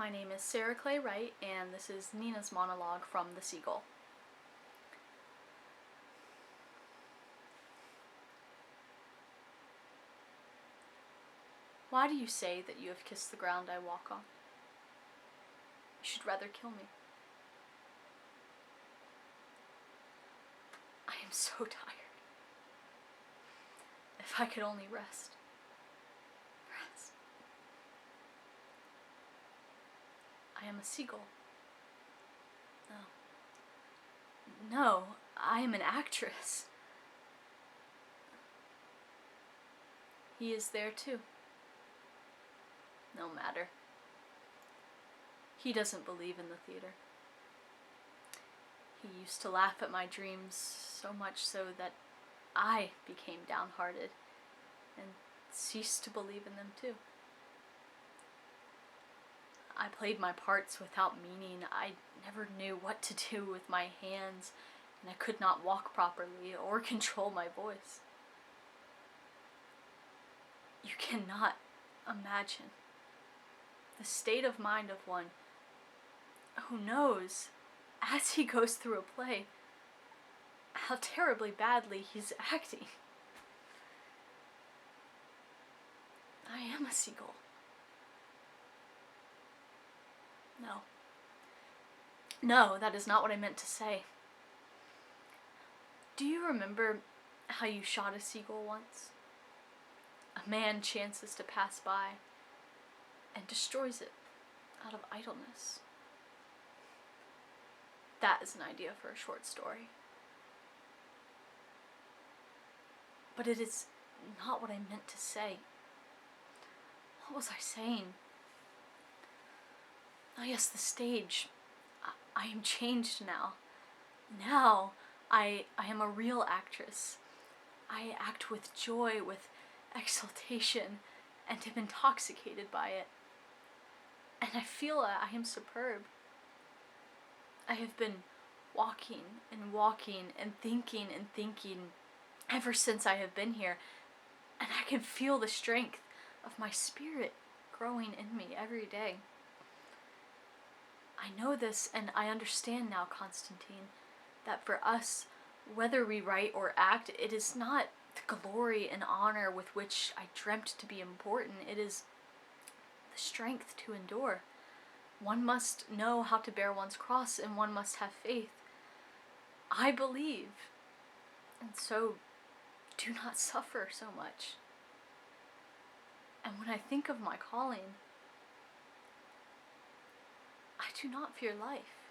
My name is Sarah Clay Wright, and this is Nina's monologue from The Seagull. Why do you say that you have kissed the ground I walk on? You should rather kill me. I am so tired. If I could only rest. Rest. I am a seagull. No, I am an actress. He is there too. No matter. He doesn't believe in the theater. He used to laugh at my dreams so much so that I became downhearted and ceased to believe in them too. I played my parts without meaning. I never knew what to do with my hands, and I could not walk properly or control my voice. You cannot imagine the state of mind of one who knows, as he goes through a play, how terribly badly he's acting. I am a seagull. No, that is not what I meant to say. Do you remember how you shot a seagull once? A man chances to pass by and destroys it out of idleness. That is an idea for a short story. But it is not what I meant to say. What was I saying? Oh yes, the stage. I am changed now. Now I am a real actress. I act with joy, with exultation, and am intoxicated by it. And I feel I am superb. I have been walking and thinking ever since I have been here, and I can feel the strength of my spirit growing in me every day. I know this, and I understand now, Constantine, that for us, whether we write or act, it is not the glory and honor with which I dreamt to be important. It is the strength to endure. One must know how to bear one's cross, and one must have faith. I believe, and so do not suffer so much. And when I think of my calling, I do not fear life.